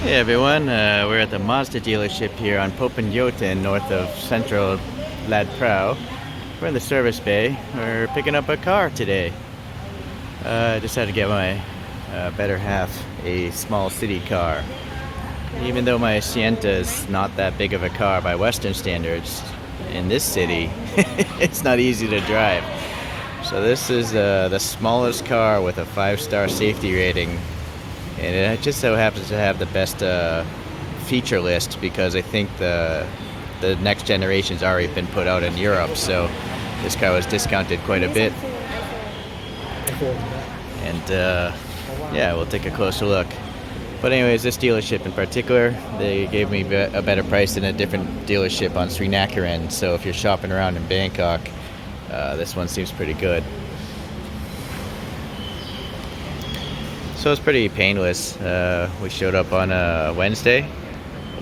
Hey everyone, we're at the Mazda dealership here on Popenjoten, north of central Lad Prouw. We're in the service bay. We're picking up a car today. I decided to get my better half a small city car. Even though my Sienta is not that big of a car by Western standards, in this city, it's not easy to drive. So this is the smallest car with a 5-star safety rating. And it just so happens to have the best feature list because I think the next generation's already been put out in Europe. So this car was discounted quite a bit. And yeah, we'll take a closer look. But anyways, this dealership in particular, they gave me a better price than a different dealership on Srinacaran. So if you're shopping around in Bangkok, this one seems pretty good. So it's pretty painless. We showed up on a Wednesday,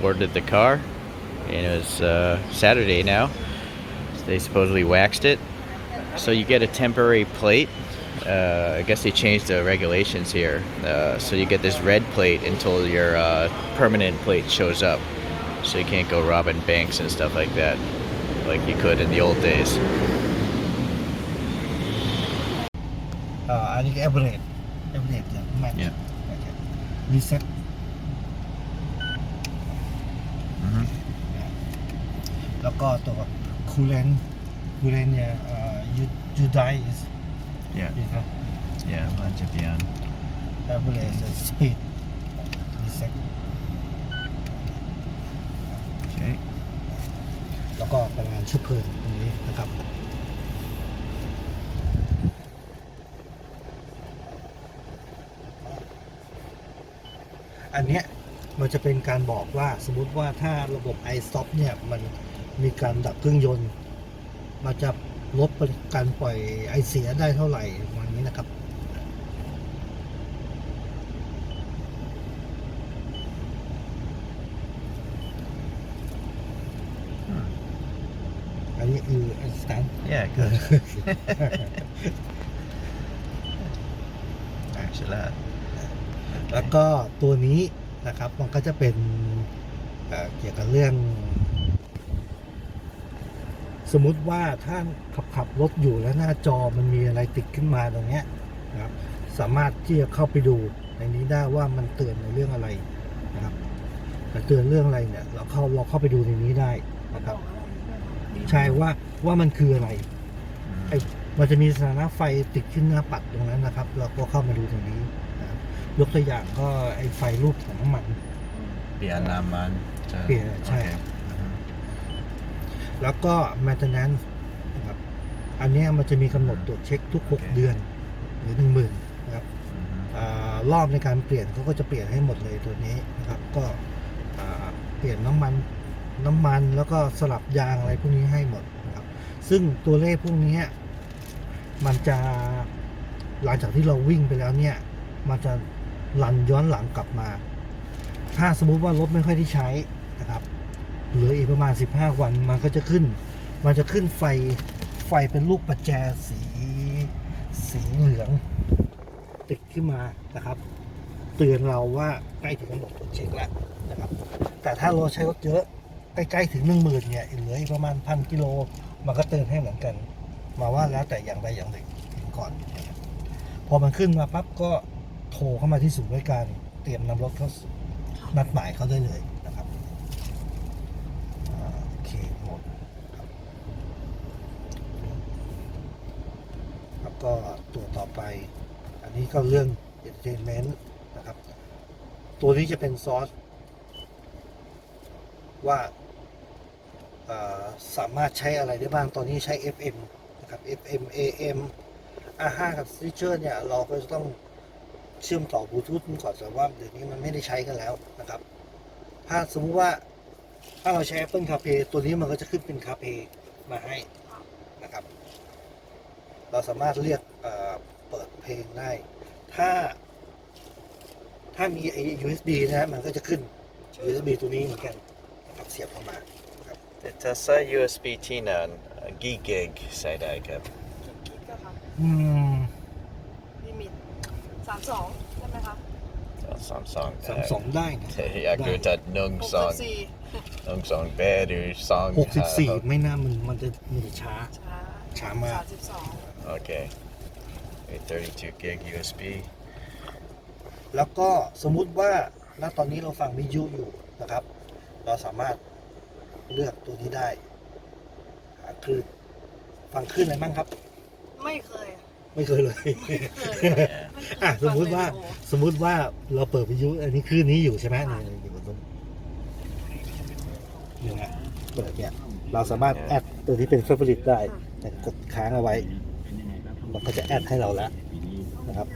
ordered the car, and it was Saturday now. So they supposedly waxed it. So you get a temporary plate. I guess they changed the regulations here. So you get this red plate until your permanent plate shows up. So you can't go robbing banks and stuff like that, like you could in the old days. I think average อย่างแม็ก Yeah. รีเซ็ต แล้วก็ตัวคูลเลนเนี่ยyou die is Yeah. is Yeah, Lanjabian. average speed รีเซ็ต Okay. แล้วก็พลังงานเชื้อเพลิงตรงนี้นะครับอันเนี้ยมันจะเป็นการบอกว่าสมมุติว่าถ้าระบบ iStop เนี่ยมันมีการดับเครื่องยนต์มันจะลดการปล่อยไอเสียได้เท่าไหร่วันนี้นะครับอันนี้คือ understand Yeah, good. Actually, แล้วก็ตัวนี้นะครับมันก็จะเป็นเกี่ยวกับเรื่องสมมุติว่าถ้าขับรถอยู่แล้วหน้าจอมันมีอะไรติดขึ้นมาตรงเนี้ยนะครับสามารถที่จะเข้าไปดูในนี้ได้ว่ามันเตือนในเรื่องอะไรนะครับแต่เตือนเรื่องอะไรเนี่ยเราเข้าไปดูในนี้ได้นะครับใช่ว่ามันคืออะไรมันจะมีสถานะไฟติดขึ้นหน้าปัดตรงนั้นนะครับเราก็เข้ามาดูตรงนี้ยกตัวอย่างก็ไอ้ไฟรูปถังน้ำมัน Bianaman. เปลี่ยนใช่แล้วก็ maintenance นะครับอันนี้มันจะมีกำหนดตรวจเช็คทุก6เดือนหรือ 10,000 นะครับรอบในการเปลี่ยนเขาก็จะเปลี่ยนให้หมดเลยตัวนี้นะครับก็เปลี่ยนน้ำมันแล้วก็สลับยางอะไรพวกนี้ให้หมดนะครับซึ่งตัวเลขพวกนี้มันจะหลังจากที่เราวิ่งไปแล้วเนี่ยมันจะรันย้อนหลังกลับมาถ้าสมมุติว่ารถไม่ค่อยได้ใช้นะครับเหลืออีกประมาณ15วันมันจะขึ้นไฟเป็นลูกประแจสีเหลืองติดขึ้นมานะครับเตือนเราว่าใกล้ถึงกำหนดตรวจเช็คแล้วนะครับแต่ถ้าเราใช้รถเยอะใกล้ๆถึง 10,000 เนี่ยเหลืออีกประมาณ 1,000 กิโลมันก็เตือนให้เหมือนกันมาว่าแล้วแต่อย่างใดอย่างหนึ่งก่อนพอมันขึ้นมาปั๊บก็โทรเข้ามาที่ศูนย์บริการเตรียมนำรถเขานัดหมายเขาได้เลยนะครับโอเคหมดแล้วก็ตัวต่อไปอันนี้ก็เรื่อง entertainment นะครับตัวนี้จะเป็นซอสว่าสามารถใช้อะไรได้บ้างตอนนี้ใช้ FM นะครับ FM AM R5 กับ Stitcher เนี่ยเราก็จะต้องเชื่อมต่อบลูทูธก่อนแต่ว่าเดี๋ยวนี้มันไม่ได้ใช้กันแล้วนะครับถ้าสมมติว่าถ้าเราใช้ Apple CarPlay ตัวนี้มันก็จะขึ้นเป็น CarPlay มาให้นะครับเราสามารถเรียกเปิดเพลงได้ถ้ามี USB นะมันก็จะขึ้น USB ตัวนี้เหมือนกันนะครับเสียบเข้ามาครับ It's a USB T9 gig ใส่ได้ครับ กี่กิกอะคะ อืม ลิมิต32ใช่ไหมคะ 32ได้นะ อยากดูจัดนงสอง 64 นงสองเป้หรือสอง 64ไม่น่ามันจะช้ามาก 32 โอเค32 gig USB แล้วก็สมมุติว่าณตอนนี้เราฟังวิทยุอยู่นะครับ เราสามารถเลือกตัวนี้ได้หาคลื่นฟังคลื่นอะไรบ้างครับ ไม่เคย ไม่เคยเลย อ่ะสมมุติว่าเราเปิดวิทยุอันนี้คลื่นนี้อยู่ใช่ไหมนี่อยู่บนต้นนี่นะเปิดเนี่ยเราสามารถแอดตัวที่เป็น favorite ได้แต่กดค้างเอาไว้มันก็จะแอดให้เราแล้วนะครับ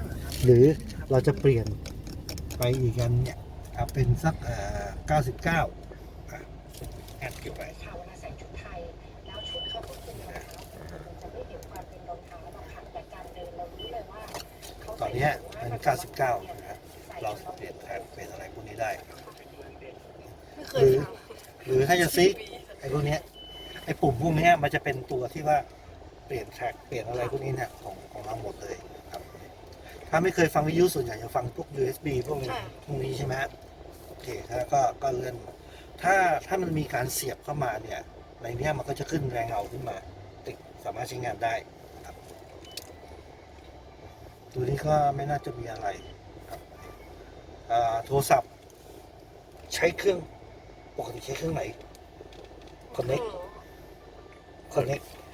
หรือเราจะเปลี่ยนไปอีกกันเนี่ยเอาเป็นสัก99แอดเกี่ยวไปตอนนี้เป็น99นะครับเราเปลี่ยนแทนเป็นอะไรพวกนี้ได้ ไม่เค ห ย รือหรือถ้าจะซิกไอ้พวกเนี้ยไอ้ปุ่มพวกเนี้ยมันจะเป็นตัวที่ว่าเปลี่ยนแทร็กเปลี่ยนอะไรพวกนี้เนี่ยของเราหมดเลยครับ ถ้าไม่เคยฟังวิทยุส่วนใหญ่จะฟังพวก USB พวกนี้ใช่ไหมโอเคแล้วก็เลื่อนถ้ามันมีการเสียบเข้ามาเนี่ยในเนี้ยมันก็จะขึ้นแรงเงาขึ้นมาติดสามารถใช้งานได้ครับตัวนี้ก็ไม่น่าจะมีอะไรครับโทรศัพท์ใช้เครื่องปกติใช้เครื่องไหน connect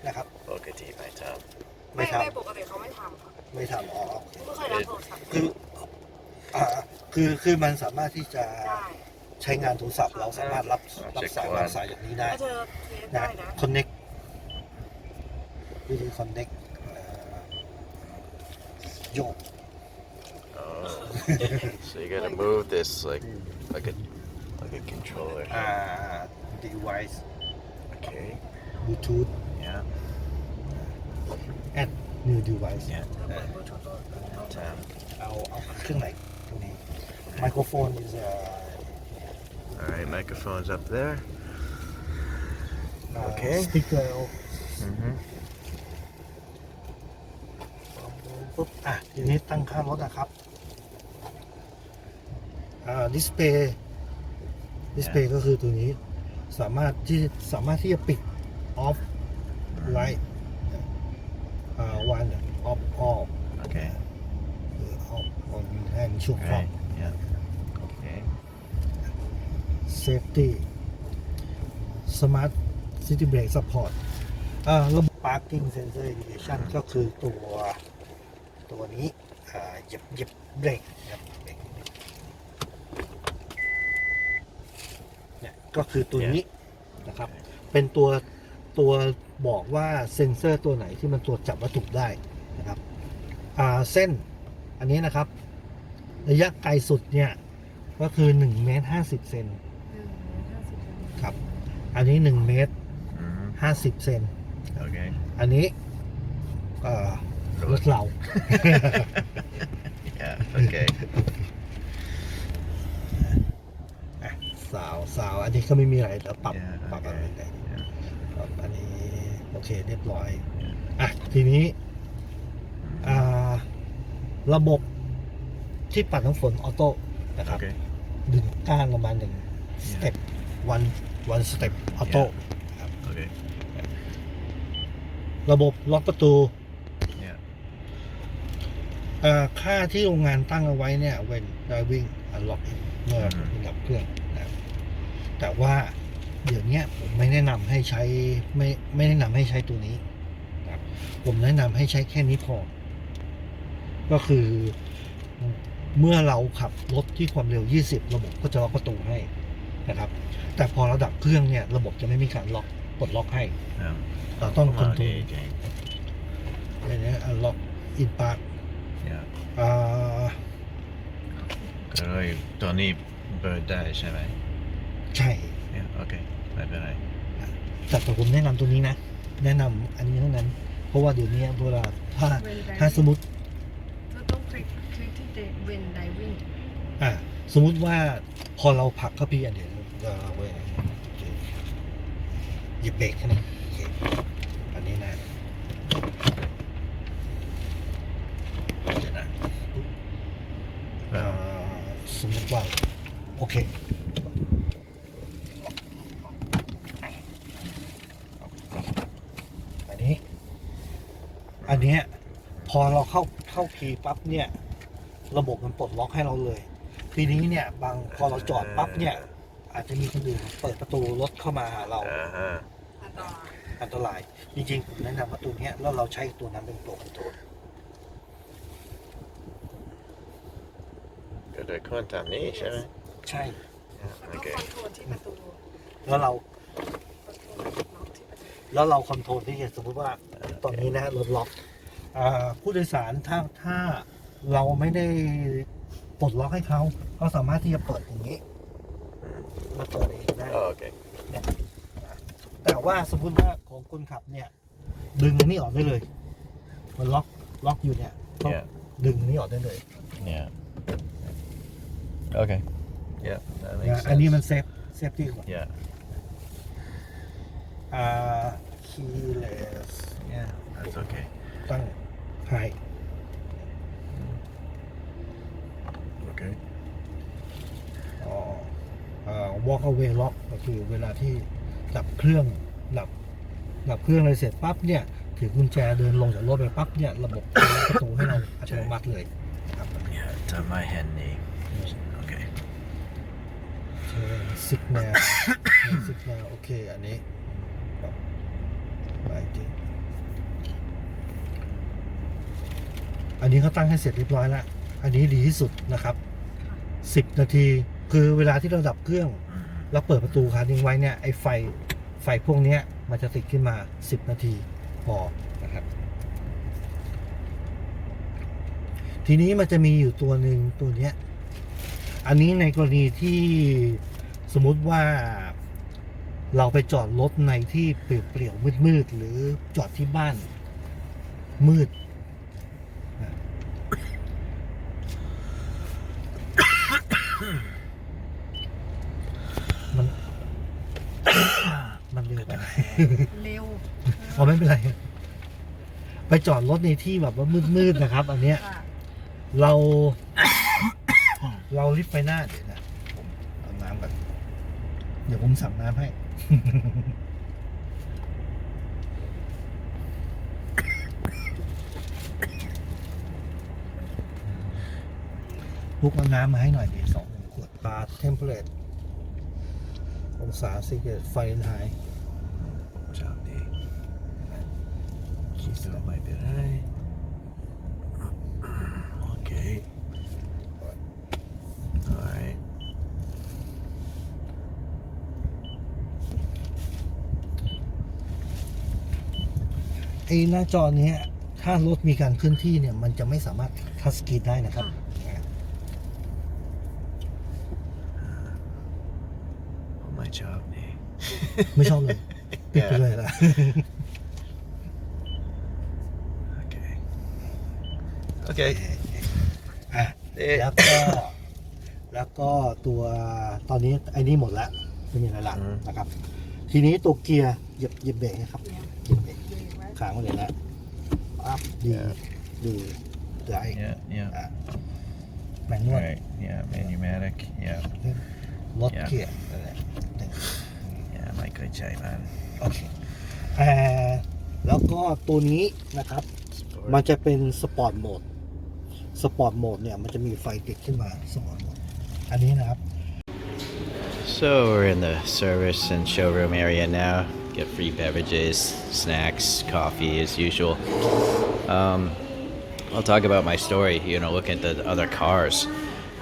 นะครับ ปกติไม่ท ไม่ปกติเขาไม่ทำค่ะ ไม่ทำอ๋อโอเค ไม่เคยรับโทรศัพท์ คือมันสามารถที่จะ ได้ ใช้งานโทรศัพท์เราสามารถรับสายอย่างนี้ได้ ถ้าเธอเทสได้นะ connect วิธี connect โยก ำ oh so you gotta move this like a controller device okay Bluetooth yeah add new device yeah เธอเปิดบลูทูธตัว เอาเครื่องไหนตรงนี้ microphone is all right microphone's up there okay speaker mm-hmm. ปุ๊บทีนี้ตั้งค่ารถนะครับ display ก็คือตัวนี้สามารถที่จะปิด off light one off all okay หรือ off on ให้มันชั่วคราว right yeah okay safety smart city brake support ระบบ parking sensor indication ก็คือตัวนี้เหยียบเบรกนะครับเบรกเนี่ยก็คือตัวนี้นะครับ เป็นตัวบอกว่าเซ็นเซอร์ตัวไหนที่มันตรวจจับวัตถุได้นะครับเส้นอันนี้นะครับ ระยะไกลสุดเนี่ยก็คือ1 เมตร 50 เซนครับ อันนี้1 เมตร 50 เซน okay อันนี้รถเรา yeah okay สาวอันนี้ก็ไม่มีอะไรแล้วปรับ Yeah, ปรับอะไร okay. ได้ yeah ครับอันนี้โอเคเรียบร้อยทีนี้ระบบที่ปัดน้ำฝนออโต้นะครับ okay ดึงก้านลงมา1 สเต็ป one step ออโต้ okay ระบบล็อกประตู yeah ค่าที่โรงงานตั้งเอาไว้เนี่ย when driving unlock เมื่อดับเครื่องนะครับแต่ว่าเดี๋ยวนี้ผมไม่แนะนำให้ใช้ไม่แนะนำให้ใช้ตัวนี้นะครับผมแนะนำให้ใช้แค่นี้พอ ก็คือเมื่อเราขับรถที่ความเร็ว20ระบบก็จะล็อกประตูให้นะครับ แต่พอเราดับเครื่องเนี่ยระบบจะไม่มีการปลดล็อกให้ yeah เราต้องคอนโทรล okay อย่างนี้ล็อกอินปาร์ yeah ก็เลยตัวนี้เปิดได้ใช่ไหม ใช่ yeah okay ไม่เป็นไร แต่ผมแนะนำตัวนี้นะ แนะนำอันนี้เท่านั้น เพราะว่าเดี๋ยวนี้เวลาถ้าสมมติ เธอต้องคลิกที่เวนไดวิ่ง สมมุติว่าพอเราผลักเข้าพี่อันเดียวเราหยิบเบรกแค่นั้นโอเคอันนี้นะเดี๋ยวนะ สมมติว่าโอเคอันนี้พอเราเข้าคีย์ปั๊บเนี่ยระบบมันปลดล็อกให้เราเลยทีนี้เนี่ยพอเราจอดปั๊บเนี่ยอาจจะมีคนอื่นเปิดประตูรถเข้ามาหาเราอันตรายจริงๆผมแนะนำประตูนี้แล้วเราใช้ตัวนั้นเป็นตัวคอนโทรล ก็โดยคนตามนี้ใช่ไหม ใช่ แล้วก็คอนโทรลที่ประตู แล้วเรา คอนโทรลล็อกที่ประตู แล้วเราคอนโทรลที่จะสมมติว่าตอนนี้นะรถล็อกผู้โดยสารถ้าเราไม่ได้ปลดล็อกให้เขาสามารถที่จะเปิดอย่างนี้มาเปิดเองได้ โอเค แต่ว่าสมมติว่าของคนขับเนี่ยดึงอันนี้ออกได้เลยมันล็อกอยู่เนี่ยต้องดึงอันนี้ออกได้เลย yeah okay yeah that makes sense อันนี้มันเซฟที่กว่า yeah keyless yeah that's okay ตั้งไฮ okay walk away lock ก็คือเวลาที่ดับเครื่องดับเครื่องอะไรเสร็จปั๊บเนี่ยถือกุญแจเดินลงจากรถไปปั๊บเนี่ยระบบเปิดประตูให้เราอัตโนมัติเลยครับ yeah tap my hand knee okay signal signal โอเคอันนี้ไปจริงอันนี้เขาตั้งให้เสร็จเรียบร้อยแล้วอันนี้ดีที่สุดนะครับ10 นาทีคือเวลาที่เราดับเครื่องแล้วเปิดประตูคันทิ้งไว้เนี่ยไอ้ไฟพวกนี้มันจะติดขึ้นมา10 นาทีพอนะครับทีนี้มันจะมีอยู่ตัวหนึ่งตัวเนี้ยอันนี้ในกรณีที่สมมุติว่าเราไปจอดรถในที่เปลี่ยวๆมืดๆหรือจอดที่บ้านมืดมันเร็วไป เร็ว พอไม่เป็นไรไปจอดรถในที่แบบว่ามืดๆนะครับ อันเนี้ย ค่ะ เราลิฟต์ไปหน้าเดี๋ยวนะผมเอาน้ำแบบเดี๋ยวผมสั่งน้ำให้ ลุกเอาน้ำมาให้หน่อยดิ2 ขวดเทมเพลตองศาเซลเซียสไฟเรนไฮต์ ชอบดีคิดว่าไม่เป็นไรโอเค alright ไอ้หน้าจอเนี้ยถ้ารถมีการเคลื่อนที่เนี่ยมันจะไม่สามารถทัชสกรีนได้นะครับ ผมไม่ชอบนี่ ไม่ชอบเลย ปิดไปเลยละ โอเคโอเค อ่ะแล้วก็ตัวตอนนี้ไอ้นี่หมดแล้วไม่มีอะไรละนะครับ ทีนี้ตัวเกียร์เหยียบเบรกนะครับเหยียบเบรก เบรกไว้ ค้างไว้เลยนะอัพดีไลท์ yeah แมนนวล right yeah manumatic yeah รถเกียร์นั่นแหละ yeah ไม่เคยใช้มัน โอเคแล้วก็ตัวนี้นะครับ มันจะเป็นสปอร์ตโหมดเนี่ยมันจะมีไฟติดขึ้นมาสปอร์ตโหมดอันนี้นะครับ So we're in the service and showroom area now. Get free beverages, snacks, coffee as usual. I'll talk about my story, looking at the other cars.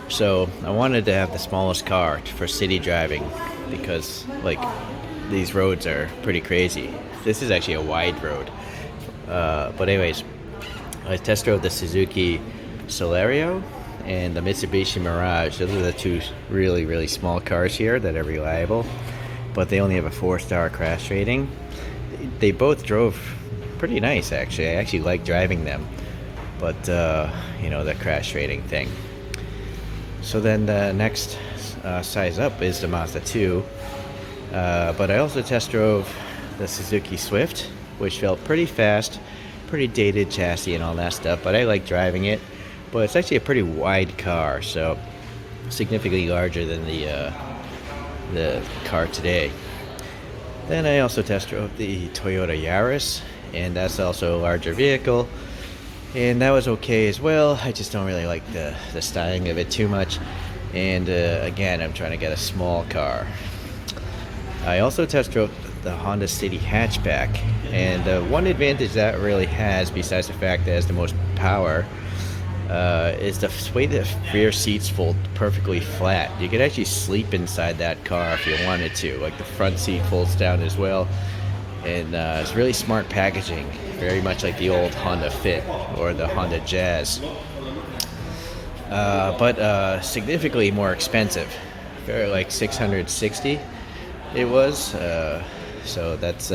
So I wanted to have the smallest car for city driving because these roads are pretty crazy. This is actually a wide road. But anyways, I test drove the Suzuki Celerio and the Mitsubishi Mirage. Those are the two really, really small cars here that are reliable, but they only have a 4-star crash rating. They both drove pretty nice, actually. I actually like driving them, but the crash rating thing. So then the next size up is the Mazda 2, but I also test drove the Suzuki Swift, which felt pretty fast, pretty dated chassis and all that stuff, but I like driving it. But it's actually a pretty wide car, so significantly larger than the car today. Then I also test drove the Toyota Yaris, and that's also a larger vehicle, and that was okay as well. I just don't really like the styling of it too much, and again, I'm trying to get a small car. I also test drove the Honda City hatchback, and one advantage that really has, besides the fact that it has the most power, is the way the rear seats fold perfectly flat. You could actually sleep inside that car if you wanted to. Like the front seat folds down as well, and it's really smart packaging, very much like the old Honda Fit or the Honda Jazz, but significantly more expensive. Very like $660 it was. So that's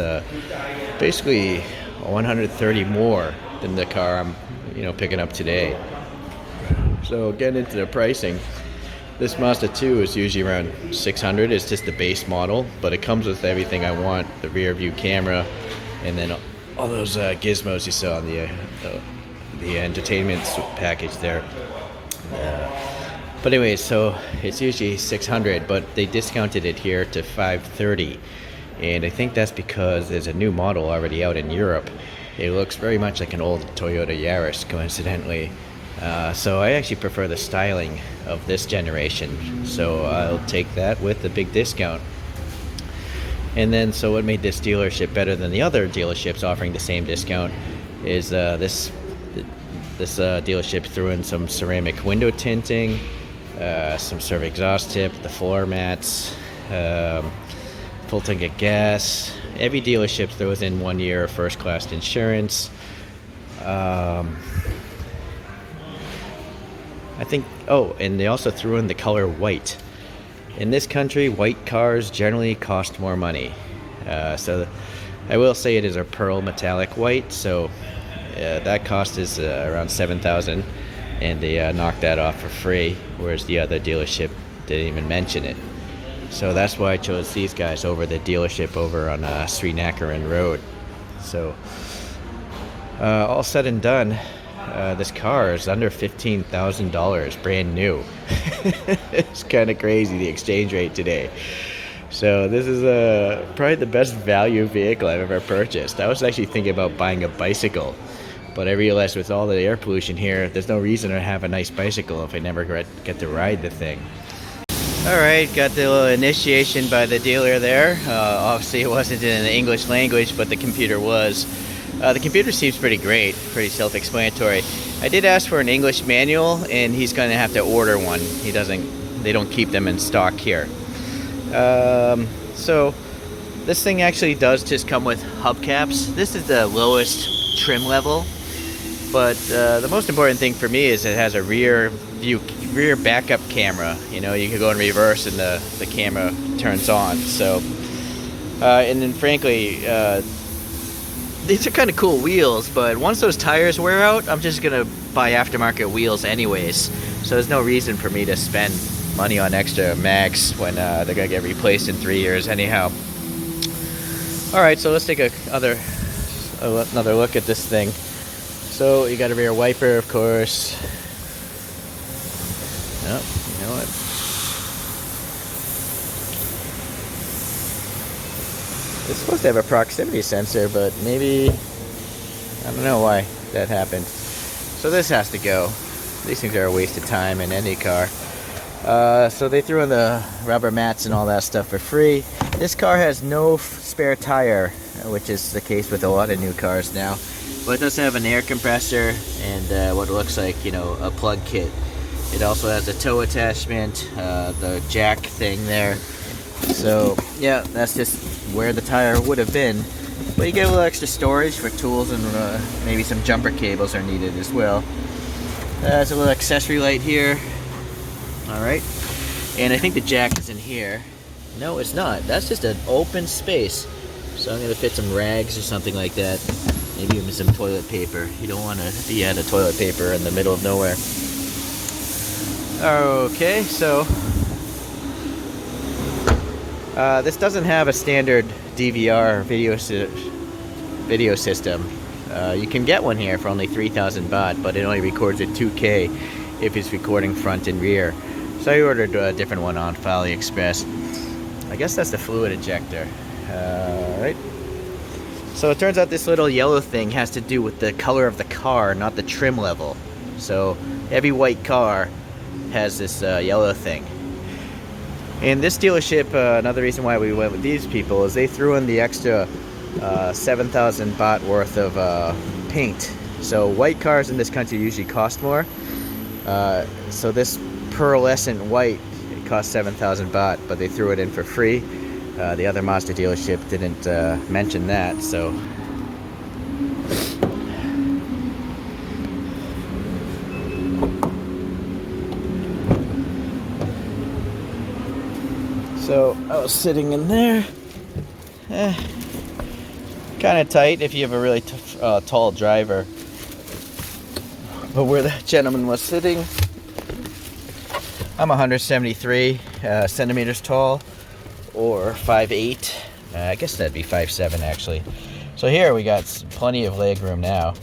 basically $130 more than the car I'm picking up today. So getting into the pricing, this Mazda 2 is usually around $600. It's just the base model, but it comes with everything I want: the rear view camera, and then all those gizmos you saw in the entertainment package there. But anyway, so it's usually $600, but they discounted it here to $530, and I think that's because there's a new model already out in Europe. It looks very much like an old Toyota Yaris, coincidentally. So I actually prefer the styling of this generation, so I'll take that with the big discount. And then, so what made this dealership better than the other dealerships offering the same discount is this dealership threw in some ceramic window tinting, some sort of exhaust tip, the floor mats, full tank of gas. Every dealership throws in 1 year of first class insurance. I think, and they also threw in the color white. In this country, white cars generally cost more money. So I will say it is a pearl metallic white, so that cost is around $7,000, and they knocked that off for free, whereas the other dealership didn't even mention it. So that's why I chose these guys over the dealership over on Srinacaran Road. So all said and done, this car is under $15,000, brand new. It's kind of crazy, the exchange rate today. So this is probably the best value vehicle I've ever purchased. I was actually thinking about buying a bicycle, but I realized with all the air pollution here, there's no reason to have a nice bicycle if I never get to ride the thing. Alright, got the little initiation by the dealer there. Obviously it wasn't in the English language, but the computer was. The computer seems pretty great, pretty self-explanatory. I did ask for an English manual, and he's going to have to order one. They don't keep them in stock here. So this thing actually does just come with hubcaps. This is the lowest trim level, but the most important thing for me is it has a rear backup camera. You can go in reverse and the camera turns on. So, and then frankly, these are kind of cool wheels, but once those tires wear out, I'm just gonna buy aftermarket wheels anyways. So there's no reason for me to spend money on extra mags when they're gonna get replaced in 3 years anyhow. All right, so let's take another look at this thing. So you got a rear wiper, of course. Oh, you know what? It's supposed to have a proximity sensor, but maybe, I don't know why that happened. So this has to go. These things are a waste of time in any car. So they threw in the rubber mats and all that stuff for free. This car has no spare tire, which is the case with a lot of new cars now. But it does have an air compressor and what looks like, a plug kit. It also has a tow attachment, the jack thing there. So yeah, that's just where the tire would have been. But you get a little extra storage for tools, and maybe some jumper cables are needed as well. There's a little accessory light here. Alright, and I think the jack is in here. No, it's not. That's just an open space. So I'm going to fit some rags or something like that. Maybe even some toilet paper. You don't want to be out of toilet paper in the middle of nowhere. Okay, so this doesn't have a standard DVR video system. You can get one here for only 3,000 baht, but it only records at 2K if it's recording front and rear. So I ordered a different one on AliExpress. I guess that's the fluid ejector. Right? So it turns out this little yellow thing has to do with the color of the car, not the trim level. So every white car has this yellow thing. And this dealership, another reason why we went with these people is they threw in the extra 7,000 baht worth of paint. So white cars in this country usually cost more. So this pearlescent white, it cost 7,000 baht, but they threw it in for free. The other Mazda dealership didn't mention that, so. So I was sitting in there, kind of tight if you have a really tall driver. But where the gentleman was sitting, I'm 173 centimeters tall, or 5'8". I guess that'd be 5'7" actually. So here we got plenty of leg room now,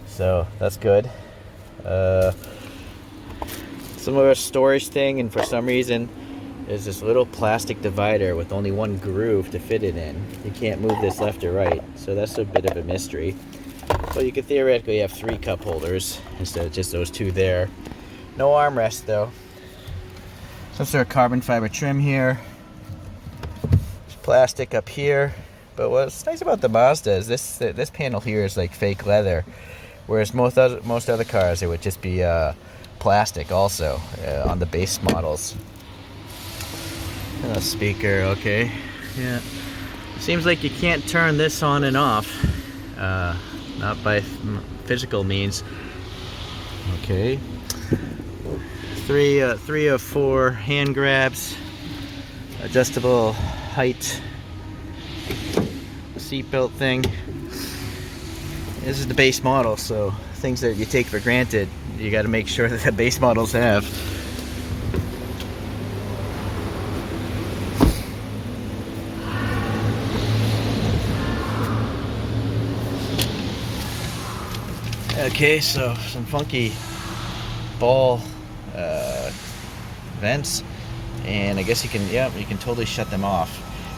so that's good. Some of our storage thing, and for some reason there's this little plastic divider with only one groove to fit it in. You can't move this left or right, so that's a bit of a mystery. So you could theoretically have 3 cup holders instead of just those 2 there. No armrest though. Some sort of carbon fiber trim here. There's plastic up here. But what's nice about the Mazda is this panel here is like fake leather, whereas most other cars it would just be plastic also on the base models. Speaker, okay, yeah. Seems like you can't turn this on and off, not by physical means. Okay. 3 of 4 hand grabs, adjustable height, seatbelt thing. This is the base model, so things that you take for granted, you got to make sure that the base models have. Okay, so some funky ball vents, and I guess you can totally shut them off.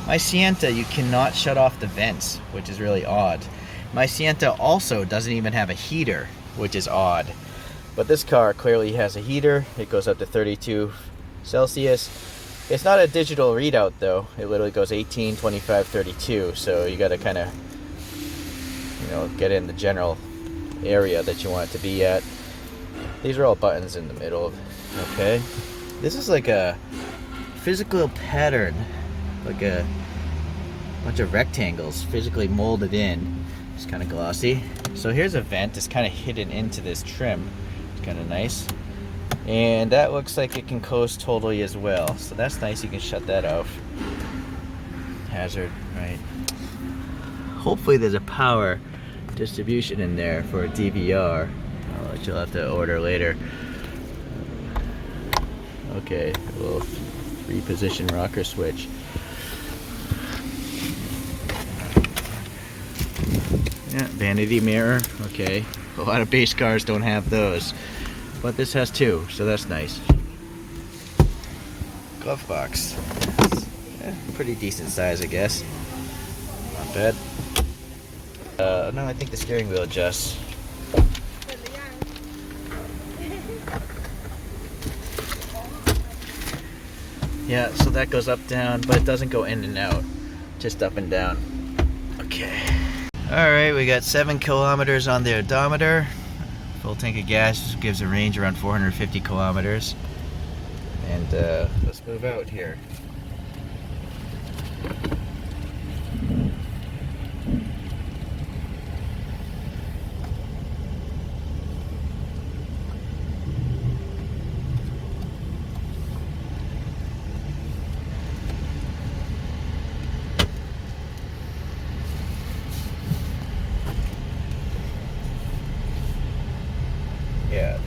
My Sienta, you cannot shut off the vents, which is really odd. My Sienta also doesn't even have a heater, which is odd. But this car clearly has a heater. It goes up to 32 Celsius. It's not a digital readout though. It literally goes 18, 25, 32. So you got to kind of, get in the general area that you want it to be at. These are all buttons in the middle. Okay. This is like a physical pattern, like a bunch of rectangles physically molded in. It's kind of glossy. So here's a vent. It's kind of hidden into this trim. It's kind of nice. And that looks like it can close totally as well. So that's nice. You can shut that off. Hazard, right? Hopefully there's a power distribution in there for a DVR, which you'll have to order later. Okay, a little 3-position rocker switch. Yeah, vanity mirror. Okay, a lot of base cars don't have those, but this has 2, so that's nice. Glove box. Pretty decent size, I guess. Not bad. No, I think the steering wheel adjusts. Yeah, so that goes up, down, but it doesn't go in and out, just up and down. Okay. Alright, we got 7 kilometers on the odometer. Full tank of gas gives a range around 450 kilometers. And let's move out here. Yeah.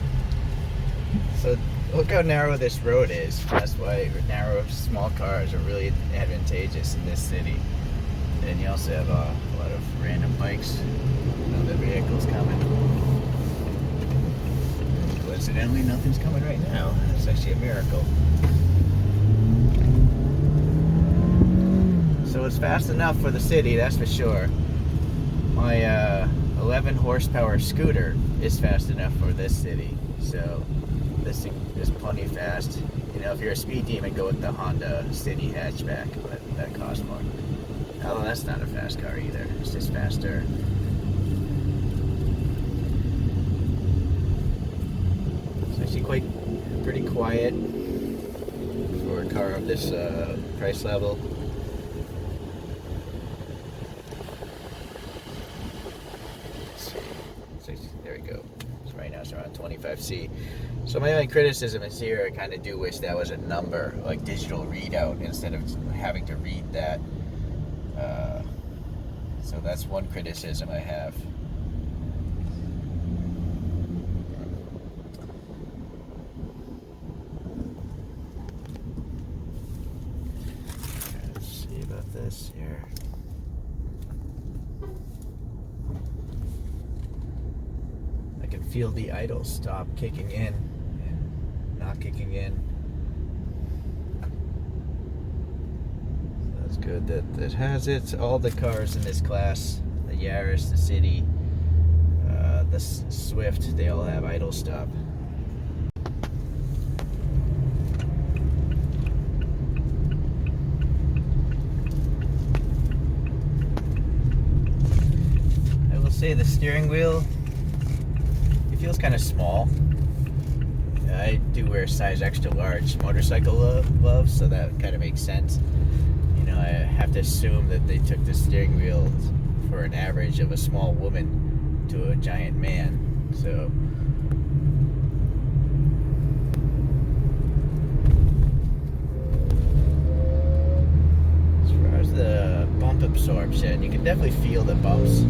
So look how narrow this road is. That's why narrow, small cars are really advantageous in this city. And you also have a lot of random bikes, other vehicles coming. Coincidentally, nothing's coming right now. It's actually a miracle. So it's fast enough for the city, that's for sure. My 11 horsepower scooter is fast enough for this city. So this thing is plenty fast. You know, if you're a speed demon, go with the Honda City hatchback, but that costs more. Although that's not a fast car either. It's just faster. It's actually pretty quiet for a car of this price level. There we go. So right now it's around 25C. So my only criticism is here, I kind of do wish that was a number, like digital readout, instead of having to read that. So that's one criticism I have. Let's see about this here. I can feel the idle stop kicking in and not kicking in. So that's good that it has it. All the cars in this class, the Yaris, the City, the Swift, they all have idle stop. I will say the steering wheel, it feels kind of small. I do wear size extra large motorcycle gloves, so that kind of makes sense. You know, I have to assume that they took the steering wheel for an average of a small woman to a giant man. So as far as the bump absorption, you can definitely feel the bumps.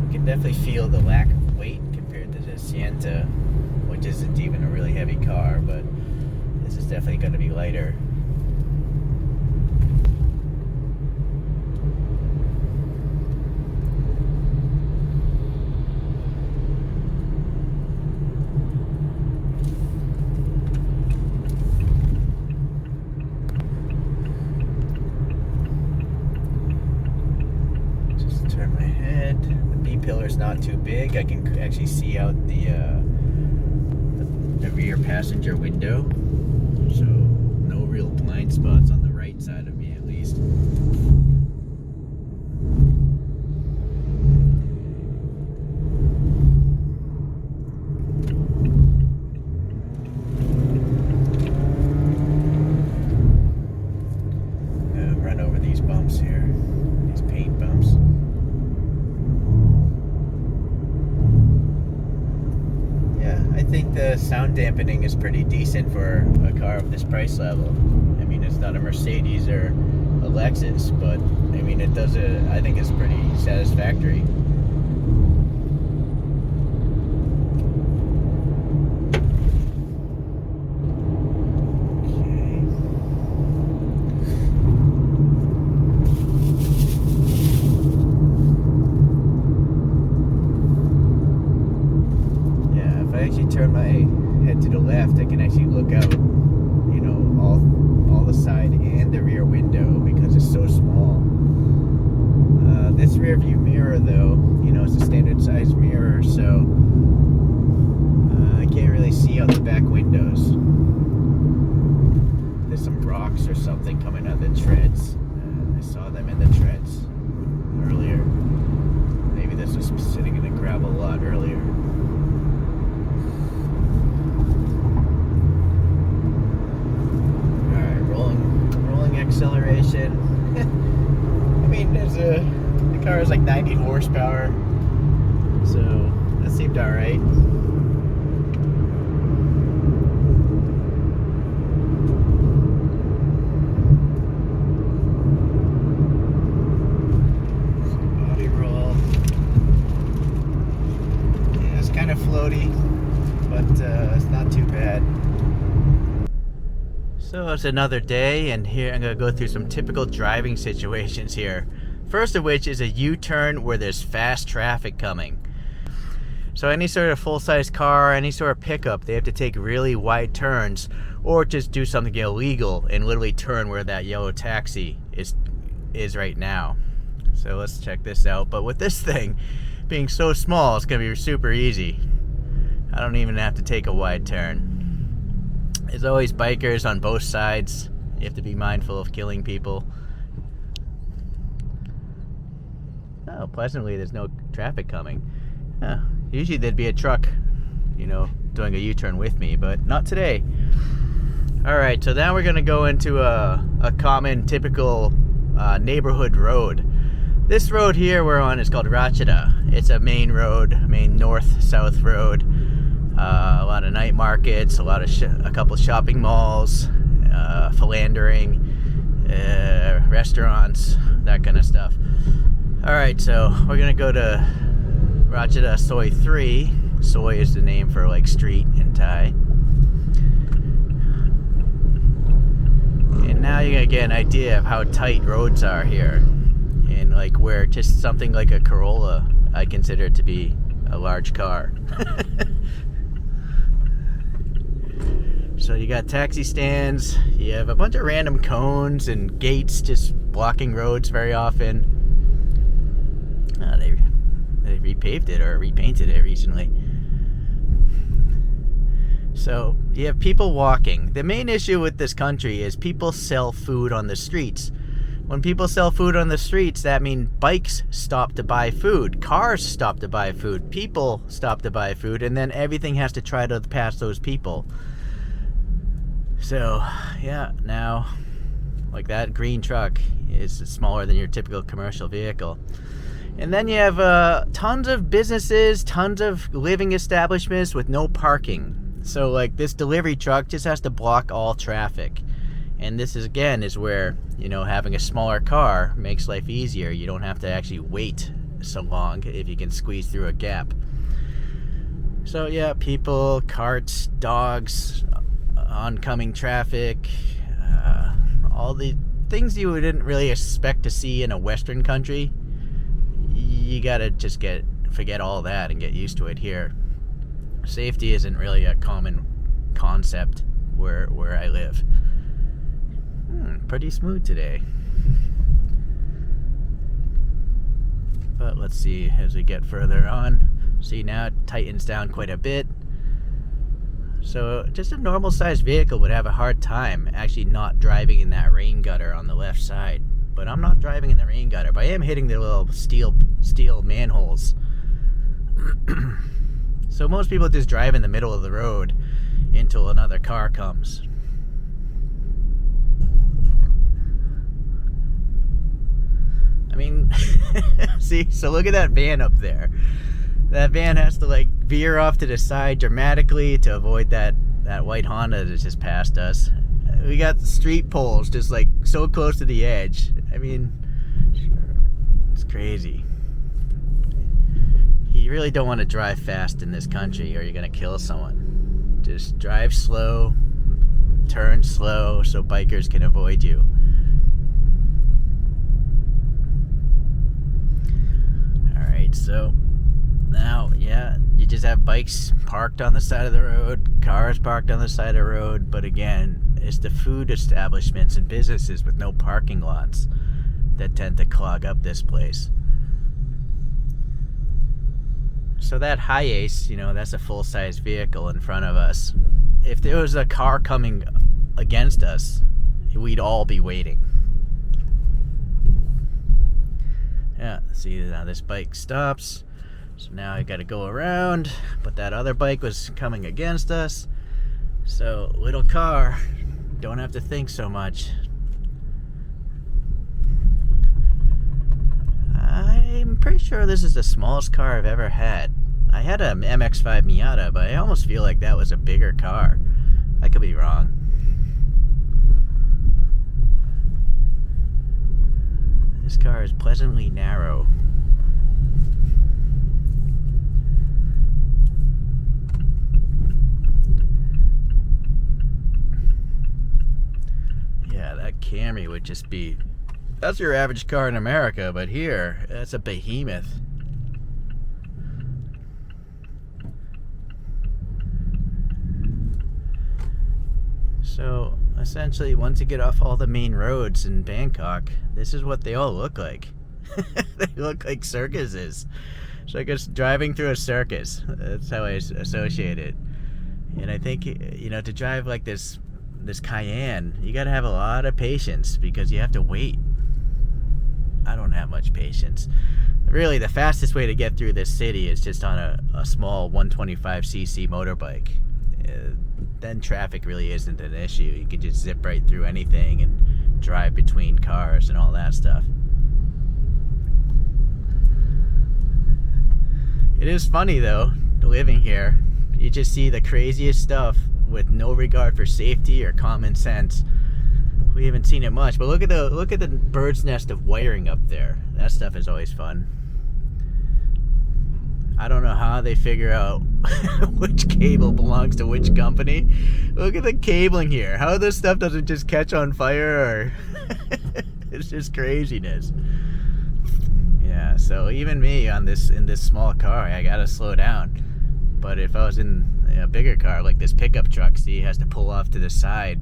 You can definitely feel the lack of weight compared to the Sienta, which isn't even a really heavy car, but this is definitely going to be lighter. Pillar's not too big. I can actually see out the rear passenger window, so no real blind spots on the right side of me, at least. Run over these bumps here, these paint bumps. I think the sound dampening is pretty decent for a car of this price level. I mean, it's not a Mercedes or a Lexus, but I mean, it does it. I think it's pretty satisfactory. Turn my head to the left, I can actually look out, you know, all the side and the rear window because it's so small. This rear view mirror, though, you know, it's a standard size mirror, so I can't really see out the back windows. There's some rocks or something coming out of the treads. I saw them in the treads earlier. Maybe this was sitting in a gravel lot earlier. Acceleration. I mean, the car is like 90 horsepower, so that seemed alright. Body roll. Yeah, it's kind of floaty, but it's not too bad. So it's another day, and here I'm going to go through some typical driving situations here. First of which is a U-turn where there's fast traffic coming. So any sort of full-size car, any sort of pickup, they have to take really wide turns or just do something illegal and literally turn where that yellow taxi is right now. So let's check this out. But with this thing being so small, it's gonna be super easy. I don't even have to take a wide turn. There's always bikers on both sides. You have to be mindful of killing people. Oh, pleasantly, there's no traffic coming. Usually there'd be a truck, you know, doing a U-turn with me, but not today. Alright, so now we're going to go into a common, typical neighborhood road. This road here we're on is called Ratchada. It's a main road, main north-south road. A lot of night markets, a couple shopping malls, philandering, restaurants, that kind of stuff. Alright, so we're going to go to Ratchada Soi 3. Soi is the name for like street in Thai. And now you're going to get an idea of how tight roads are here. And like where just something like a Corolla I consider to be a large car. So you got taxi stands, you have a bunch of random cones and gates just blocking roads very often. They repaved it or repainted it recently. So you have people walking. The main issue with this country is people sell food on the streets. When people sell food on the streets, that means bikes stop to buy food, cars stop to buy food, people stop to buy food, and then everything has to try to pass those people. So, yeah, now, like that green truck is smaller than your typical commercial vehicle. And then you have tons of businesses, tons of living establishments with no parking. So, like, this delivery truck just has to block all traffic. And this is, again, is where, you know, having a smaller car makes life easier. You don't have to actually wait so long if you can squeeze through a gap. So, yeah, people, carts, dogs, oncoming traffic, all the things you wouldn't really expect to see in a Western country. You gotta just forget all that and get used to it here. Safety isn't really a common concept where I live. Pretty smooth today. But let's see as we get further on. See, now it tightens down quite a bit. So just a normal sized vehicle would have a hard time actually not driving in that rain gutter on the left side. But I'm not driving in the rain gutter, but I am hitting the little steel manholes. So most people just drive in the middle of the road until another car comes. I mean, see, so look at that van up there. That van has to like veer off to the side dramatically to avoid that white Honda that just passed us. We got street poles just like so close to the edge. I mean, it's crazy. You really don't want to drive fast in this country or you're going to kill someone. Just drive slow, turn slow so bikers can avoid you. Alright, so now, yeah, you just have bikes parked on the side of the road, cars parked on the side of the road, but again, it's the food establishments and businesses with no parking lots that tend to clog up this place. So that Hiace, you know, that's a full-size vehicle in front of us. If there was a car coming against us, we'd all be waiting. Yeah, see, now this bike stops. So now I gotta go around, but that other bike was coming against us. So, little car, don't have to think so much. I'm pretty sure this is the smallest car I've ever had. I had an MX-5 Miata, but I almost feel like that was a bigger car. I could be wrong. This car is pleasantly narrow. Yeah, that Camry would just be... That's your average car in America, but here, that's a behemoth. So essentially, once you get off all the main roads in Bangkok, this is what they all look like. They look like circuses. It's like it's driving through a circus. That's how I associate it. And I think, you know, to drive like this Cayenne, you got to have a lot of patience because you have to wait. I don't have much patience. Really, the fastest way to get through this city is just on a small 125cc motorbike. Then traffic really isn't an issue. You can just zip right through anything and drive between cars and all that stuff. It is funny though, living here. You just see the craziest stuff with no regard for safety or common sense. We haven't seen it much, but look at the bird's nest of wiring up there. That stuff is always fun. I don't know how they figure out which cable belongs to which company. Look at the cabling here. How this stuff doesn't just catch on fire, or it's just craziness. Yeah, so even me in this small car, I gotta slow down. But if I was in a bigger car like this pickup truck, see, it has to pull off to the side.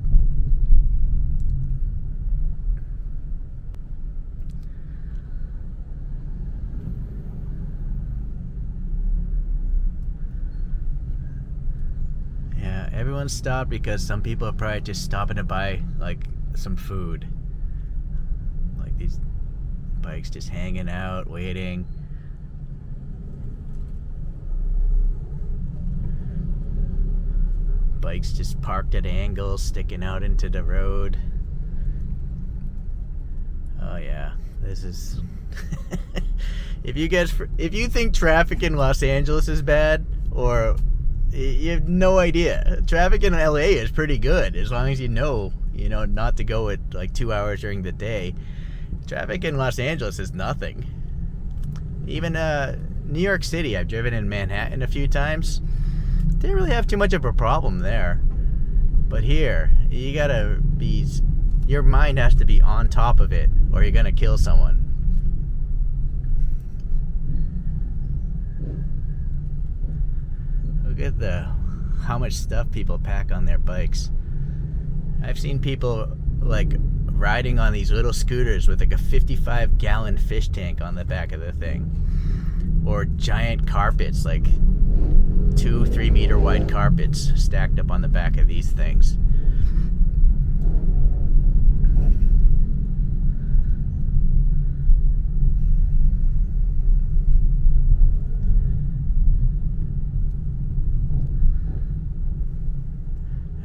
Yeah, everyone stopped because some people are probably just stopping to buy like some food. Like these bikes just hanging out, waiting. Bikes just parked at angles, sticking out into the road. Oh yeah, this is if you think traffic in Los Angeles is bad, or you have no idea. Traffic in LA is pretty good as long as you know not to go at like 2 hours during the day. Traffic in Los Angeles is nothing. Even New York City, I've driven in Manhattan a few times. Didn't really have too much of a problem there. But here, your mind has to be on top of it, or you're gonna kill someone. Look at how much stuff people pack on their bikes. I've seen people like riding on these little scooters with like a 55-gallon fish tank on the back of the thing, or giant carpets, like 2-3 meter wide carpets stacked up on the back of these things.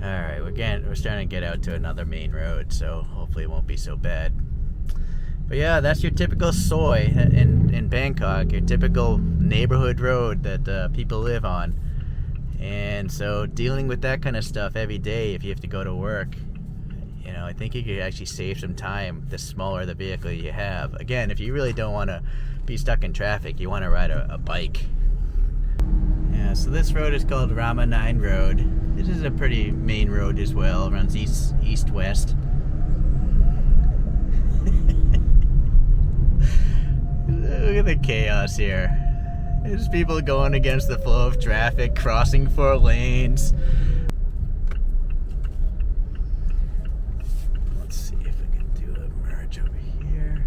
Alright, we're starting to get out to another main road, so hopefully it won't be so bad. But yeah, that's your typical soy in Bangkok, your typical neighborhood road that people live on. And so dealing with that kind of stuff every day, if you have to go to work, I think you could actually save some time the smaller the vehicle you have. Again, if you really don't want to be stuck in traffic, you want to ride a bike. Yeah, so this road is called Rama 9 Road. This is a pretty main road as well, runs east-west. Look at the chaos here. There's people going against the flow of traffic, crossing 4 lanes. Let's see if we can do a merge over here.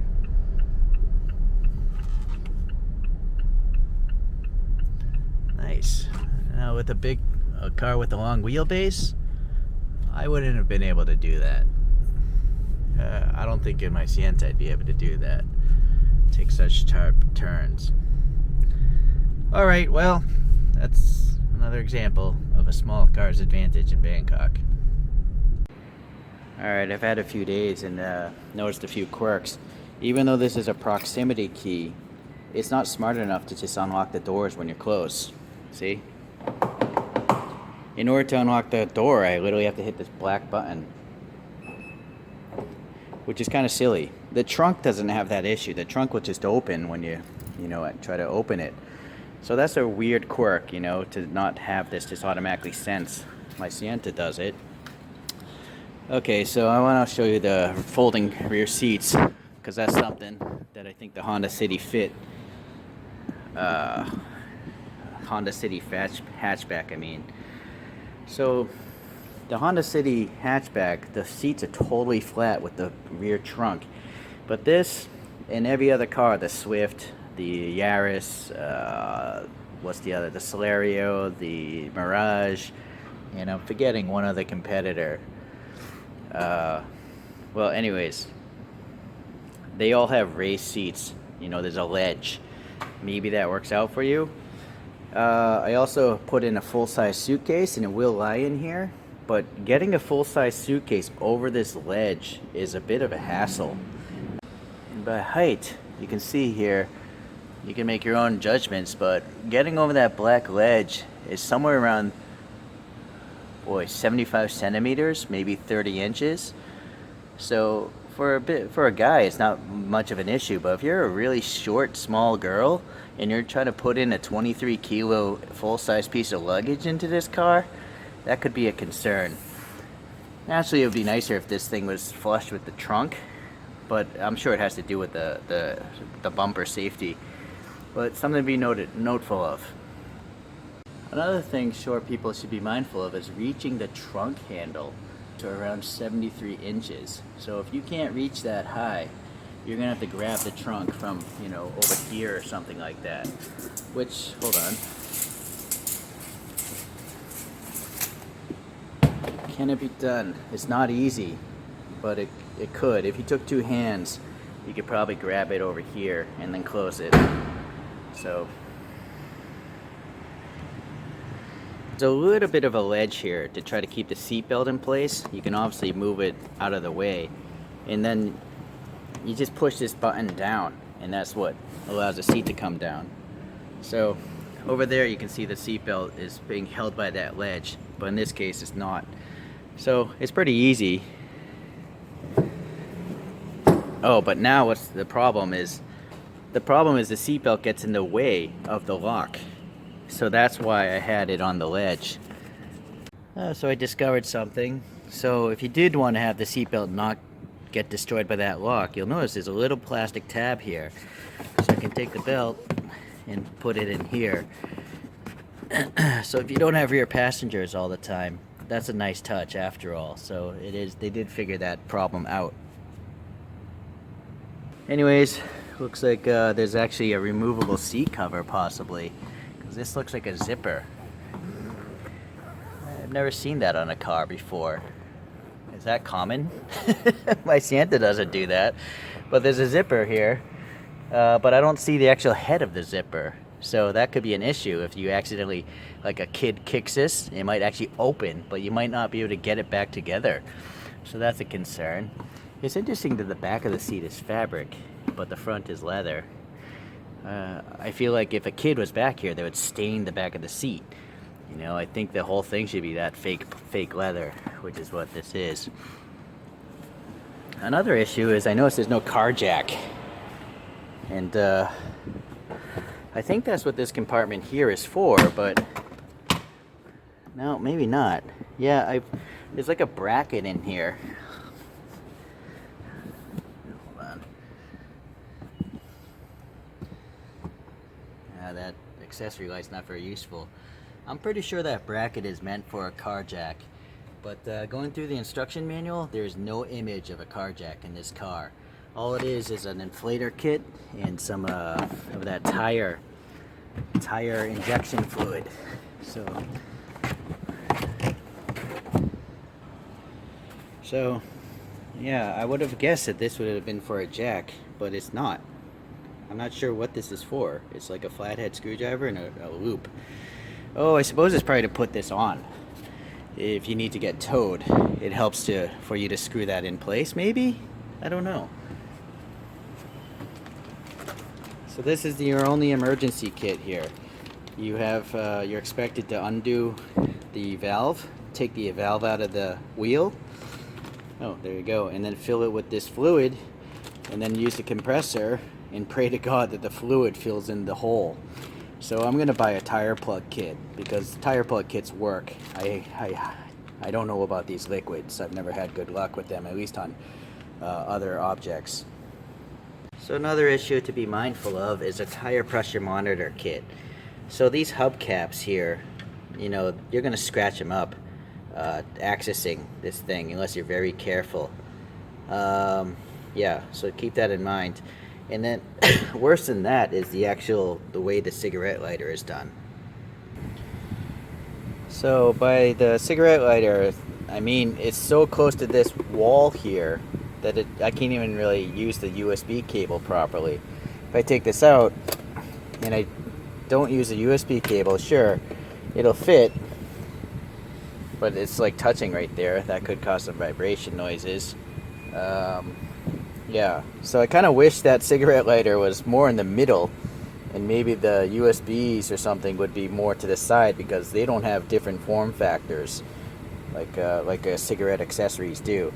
Nice. Now with a car with a long wheelbase, I wouldn't have been able to do that. I don't think in my Sienta I'd be able to do that. Take such sharp turns. Alright, well, that's another example of a small car's advantage in Bangkok. Alright, I've had a few days and noticed a few quirks. Even though this is a proximity key, it's not smart enough to just unlock the doors when you're close. See? In order to unlock the door, I literally have to hit this black button, which is kind of silly. The trunk doesn't have that issue. The trunk will just open when you try to open it. So that's a weird quirk, to not have this just automatically sense. My Sienta does it. Okay, so I want to show you the folding rear seats, because that's something that I think the Honda City Fit, Honda City hatchback, So the Honda City hatchback, the seats are totally flat with the rear trunk. But this and every other car, the Swift, the Yaris, what's the other? The Celerio, the Mirage, and I'm forgetting one other competitor. Well, anyways, they all have raised seats. You know, there's a ledge. Maybe that works out for you. I also put in a full-size suitcase, and it will lie in here. But getting a full-size suitcase over this ledge is a bit of a hassle. And by height, you can see here, you can make your own judgments, but getting over that black ledge is somewhere around, 75 centimeters, maybe 30 inches. So for a guy, it's not much of an issue, but if you're a really short, small girl and you're trying to put in a 23 kilo full-size piece of luggage into this car, that could be a concern. Naturally, it would be nicer if this thing was flush with the trunk, but I'm sure it has to do with the bumper safety. But something to be noteful of. Another thing short people should be mindful of is reaching the trunk handle to around 73 inches. So if you can't reach that high, you're gonna have to grab the trunk from, over here or something like that. Which, hold on. Can it be done? It's not easy, but it could. If you took two hands, you could probably grab it over here and then close it. So there's a little bit of a ledge here to try to keep the seatbelt in place. You can obviously move it out of the way, and then you just push this button down, and that's what allows the seat to come down. So over there you can see the seatbelt is being held by that ledge, but in this case it's not. So it's pretty easy. Oh, but now what's the problem is the seatbelt gets in the way of the lock. So that's why I had it on the ledge. So I discovered something. So if you did want to have the seatbelt not get destroyed by that lock, you'll notice there's a little plastic tab here. So I can take the belt and put it in here. So if you don't have rear passengers all the time, that's a nice touch after all. So they did figure that problem out. Anyways, looks like there's actually a removable seat cover possibly. This looks like a zipper. I've never seen that on a car before. Is that common? My Santa doesn't do that. But there's a zipper here. But I don't see the actual head of the zipper. So that could be an issue if you accidentally, like a kid kicks this, it might actually open, but you might not be able to get it back together. So that's a concern. It's interesting that the back of the seat is fabric, but the front is leather. I feel like if a kid was back here, they would stain the back of the seat. I think the whole thing should be that fake leather, which is what this is. Another issue is I noticed there's no car jack. And I think that's what this compartment here is for, but no, maybe not. Yeah, there's like a bracket in here. That accessory light's not very useful. I'm pretty sure that bracket is meant for a car jack, but going through the instruction manual, there's no image of a car jack in this car. All it is an inflator kit and some of that tire injection fluid. So yeah, I would have guessed that this would have been for a jack, but it's not. I'm not sure what this is for. It's like a flathead screwdriver and a loop. Oh, I suppose it's probably to put this on. If you need to get towed, it helps for you to screw that in place, maybe? I don't know. So this is your only emergency kit here. You have, you're expected to undo the valve, take the valve out of the wheel. Oh, there you go. And then fill it with this fluid, and then use the compressor and pray to God that the fluid fills in the hole. So I'm gonna buy a tire plug kit because tire plug kits work. I don't know about these liquids. I've never had good luck with them, at least on other objects. So another issue to be mindful of is a tire pressure monitor kit. So these hubcaps here, you're gonna scratch them up. accessing this thing unless you're very careful. Yeah, so keep that in mind. And then worse than that is the way the cigarette lighter is done. So by the cigarette lighter, I mean it's so close to this wall here that I can't even really use the USB cable properly. If I take this out and I don't use a USB cable, sure, it'll fit, but it's like touching right there. That could cause some vibration noises. Yeah, so I kind of wish that cigarette lighter was more in the middle, and maybe the USBs or something would be more to the side, because they don't have different form factors like a cigarette accessories do.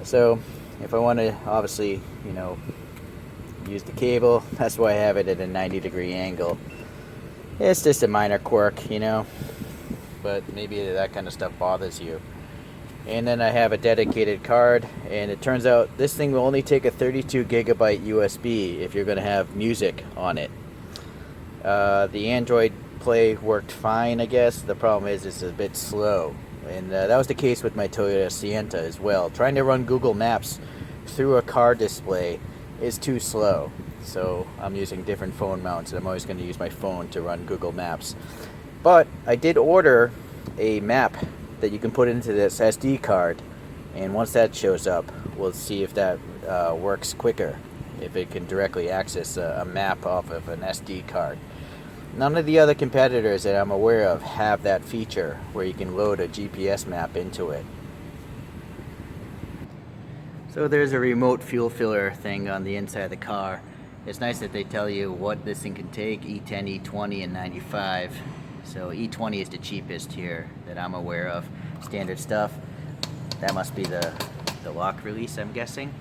So if I want to obviously, you know, use the cable, that's why I have it at a 90-degree angle. It's just a minor quirk, you know, but maybe that kind of stuff bothers you. And then I have a dedicated card, and it turns out this thing will only take a 32 gigabyte USB if you're going to have music on it. The Android Play worked fine, I guess. The problem is it's a bit slow, and that was the case with my Toyota Sienta as well. Trying to run Google Maps through a car display is too slow, so I'm using different phone mounts, and I'm always going to use my phone to run Google Maps. But I did order a map that you can put into this SD card, and once that shows up, we'll see if that works quicker, if it can directly access a map off of an SD card. None of the other competitors that I'm aware of have that feature where you can load a GPS map into it. So there's a remote fuel filler thing on the inside of the car. It's nice that they tell you what this thing can take: E10, E20, and 95. So E20 is the cheapest here that I'm aware of. Standard stuff. That must be the lock release, I'm guessing.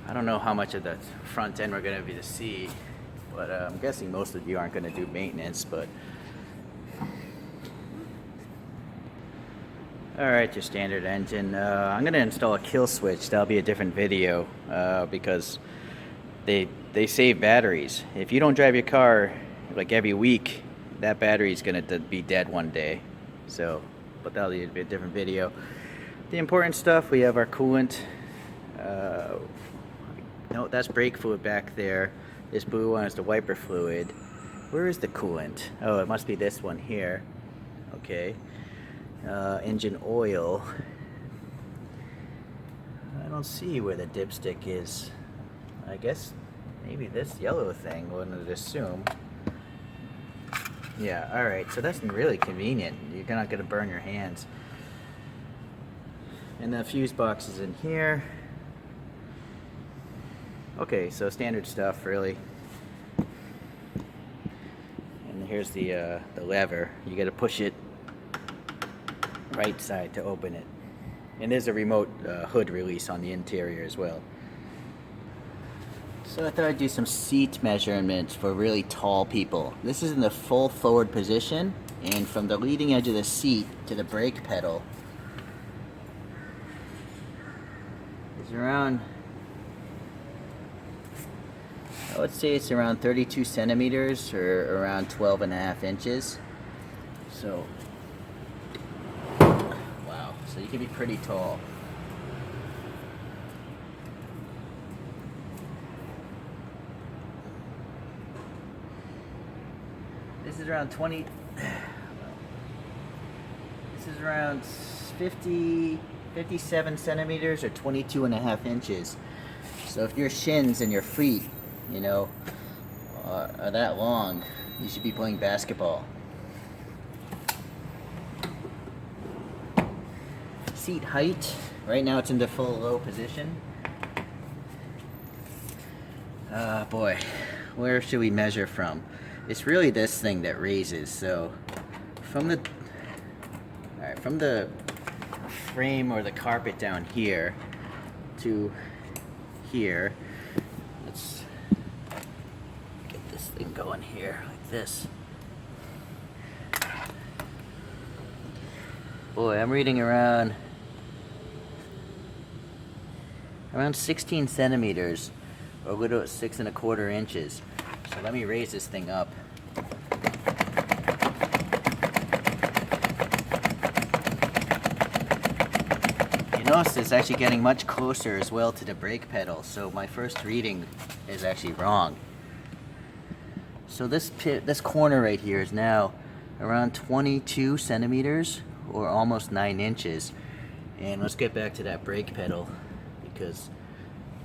I don't know how much of the front end we're going to be to see, but I'm guessing most of you aren't going to do maintenance. But alright, your standard engine. I'm going to install a kill switch. That'll be a different video because they save batteries. If you don't drive your car like every week, that battery is going to be dead one day. So, but that'll be a different video. The important stuff, we have our coolant. No, that's brake fluid back there. This blue one is the wiper fluid. Where is the coolant? Oh, it must be this one here. Okay. Engine oil. I don't see where the dipstick is. I guess maybe this yellow thing, one would assume. Yeah, alright, so that's really convenient. You're not going to burn your hands. And the fuse box is in here. Okay, so standard stuff, really. And here's the lever. You got to push it right side to open it. And there's a remote hood release on the interior as well. So I thought I'd do some seat measurements for really tall people. This is in the full forward position, and from the leading edge of the seat to the brake pedal is around, I would say it's around 32 centimeters or around 12.5 inches. So, wow, so you can be pretty tall. This is around 20, this is around 57 centimeters or 22.5 inches. So if your shins and your feet, you know, are that long, you should be playing basketball. Seat height, right now it's in the full low position. Boy, where should we measure from? It's really this thing that raises. So from the frame or the carpet down here to here, let's get this thing going here like this. Boy, I'm reading around 16 centimeters, or a little 6.25 inches. So let me raise this thing up. it's actually getting much closer as well to the brake pedal. So my first reading is actually wrong. So this corner right here is now around 22 centimeters or almost 9 inches. And let's get back to that brake pedal because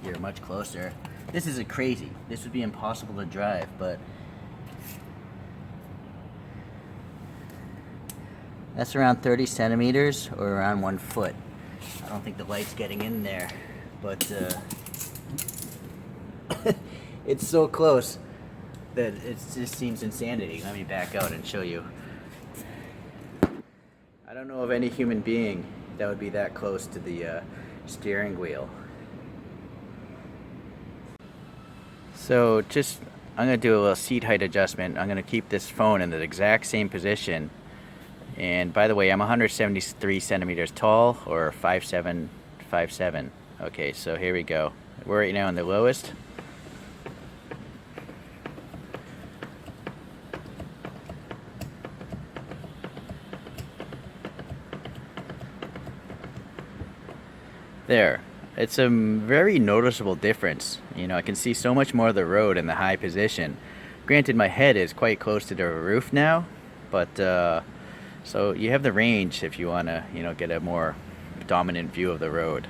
you're much closer. This isn't crazy. This would be impossible to drive, but that's around 30 centimeters or around 1 foot. I don't think the light's getting in there, but it's so close that it just seems insanity. Let me back out and show you. I don't know of any human being that would be that close to the steering wheel. So I'm going to do a little seat height adjustment. I'm going to keep this phone in the exact same position. And by the way, I'm 173 centimeters tall, or 5'7", 5'7". Okay, so here we go. We're right now in the lowest. There. It's a very noticeable difference. You know, I can see so much more of the road in the high position. Granted, my head is quite close to the roof now, but so you have the range if you want to, get a more dominant view of the road.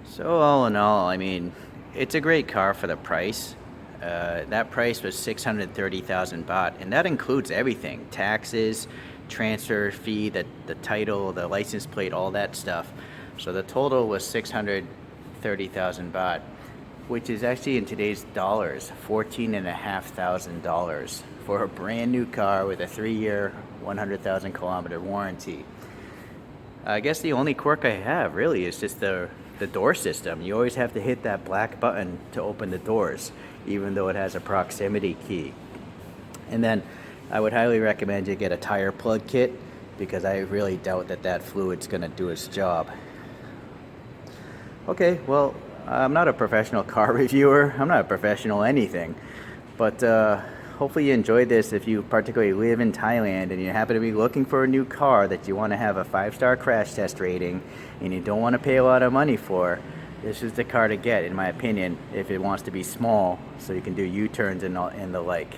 So all in all, I mean, it's a great car for the price. That price was 630,000 baht, and that includes everything: taxes, transfer fee, the title, the license plate, all that stuff. So the total was 630,000 baht, which is actually in today's dollars $14,500 for a brand new car with a 3-year, 100,000 kilometer warranty. I guess the only quirk I have really is just the door system. You always have to hit that black button to open the doors, even though it has a proximity key. And then I would highly recommend you get a tire plug kit, because I really doubt that fluid's going to do its job. Okay, well, I'm not a professional car reviewer. I'm not a professional anything. But hopefully you enjoyed this. If you particularly live in Thailand and you happen to be looking for a new car that you want to have a 5-star crash test rating and you don't want to pay a lot of money for, this is the car to get, in my opinion, if it wants to be small so you can do U-turns and the like.